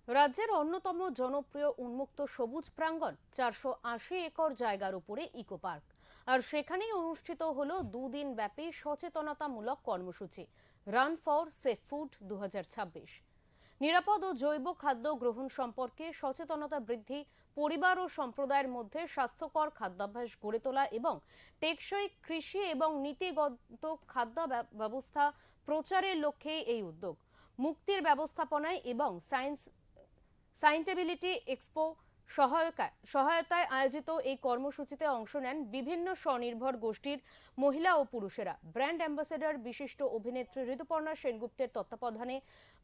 রাজ্যের অন্যতম জনপ্রিয় উন্মুক্ত সবুজ প্রাঙ্গণ 480 একর জায়গার উপরে ইকো পার্ক। আর সেখানেই অনুষ্ঠিত হলো দুদিন ব্যাপী সচেতনতামূলক কর্মসূচি রান ফর সেফ ফুড 2026। নিরাপদ ও জৈব খাদ্য গ্রহণ সম্পর্কে সচেতনতা বৃদ্ধি, পরিবার ও সম্প্রদায়ের মধ্যে স্বাস্থ্যকর খাদ্যাভ্যাস গড়ে তোলা এবং টেকসই কৃষি এবং নীতিগত খাদ্য ব্যবস্থা প্রচারের লক্ষ্যে এই উদ্যোগ। মুক্তির ব্যবস্থাপনায় এবং সাইন্টেবিলিটি এক্সপো সহায়তায় আয়োজিত এই কর্মসূচিতে অংশ নেন বিভিন্ন স্বনির্ভর গোষ্ঠীর মহিলা ও পুরুষেরা। ব্র্যান্ড অ্যাম্বাসেডর বিশিষ্ট অভিনেত্রী ঋতুপর্ণা সেনগুপ্তের তত্ত্বাবধানে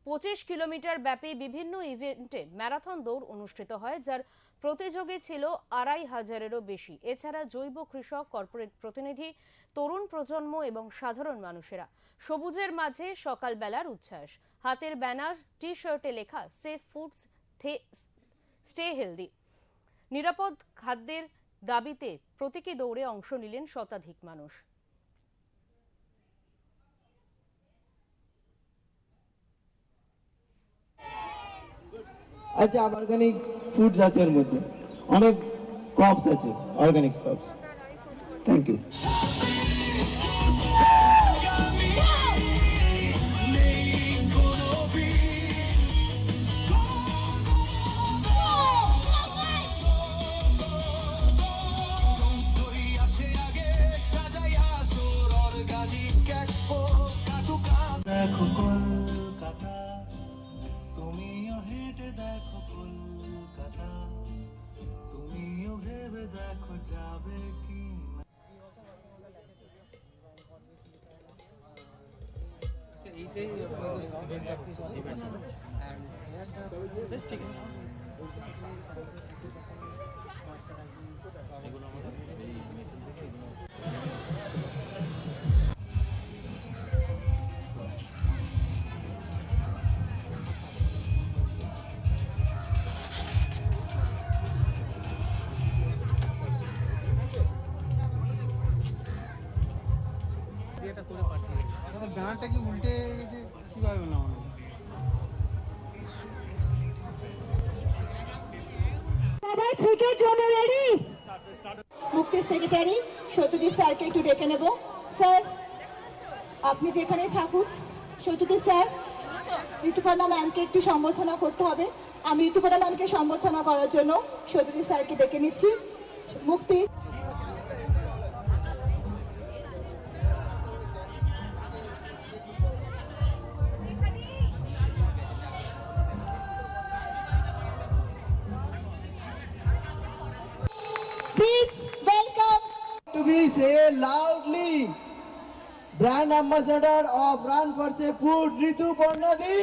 25 কিলোমিটার ব্যাপী বিভিন্ন ইভেন্টে ম্যারাথন দৌড় অনুষ্ঠিত হয়, যার প্রতিযোগী ছিল 2500-এরও বেশি। এছাড়া জৈব কৃষক, কর্পোরেট প্রতিনিধি, তরুণ প্রজন্ম এবং সাধারণ মানুষেরা। সবুজের মাঝে সকালবেলার উচ্ছ্বাস, হাতের ব্যানার, টি শার্টে লেখা সেফ ফুডস স্টে হেলদি। নিরাপদ খাদ্যের দাবিতে প্রতীকী দৌড়ে অংশ নিলেন শতাধিক মানুষ। আচ্ছা, অর্গানিক ফুডস আছে, এর মধ্যে অনেক ক্রপস আছে, অর্গানিক ক্রপস। Thank you. দেখো কলকাতা, তুমিও হেঁটে দেখো কলকাতা, তুমিও ভেবে দেখো যাবে কি না। এইটাই ঠিক আছে। এগুলো আমাদের এই মেশিন থেকে ব্যানারটা কি উল্টে গেছে, কিভাবে বললাম আমি? সবাই ক্রিকেট জোনে রেডি? মুক্তির সেক্রেটারি সত্যজিৎ স্যারকে একটু ডেকে নেব। স্যার, আপনি যেখানে থাকুন। সত্যজিৎ স্যার, ঋতুপর্ণা ম্যামকে একটু সম্বর্ধনা করতে হবে। আমি ঋতুপর্ণা ম্যামকে সম্বর্ধনা করার জন্য সত্যজিৎ স্যারকে ডেকে নিচ্ছি। মুক্তি Please welcome To be say loudly, brand ambassador of Run for Safe Food, Rituparna Di.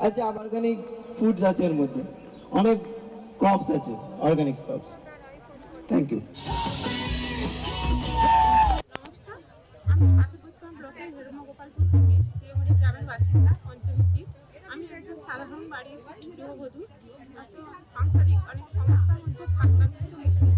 আচ্ছা, অর্গানিক ফুডস আছে, এর মধ্যে অনেক ক্রপস আছে, অর্গানিক ক্রপস। Thank you. নমস্কার, আমি পাতিপুত্তম ব্লকের হেরুমগোপালপুর থেকে প্রিয়মণি গ্রামের বাসিন্দা পঞ্চমী শীত। আমি একজন সাধারণ বাড়ির গৃহবধূ। এত সাংসারিক অনেক সমস্যার মধ্যে থাকলাম, কিন্তু মুক্তি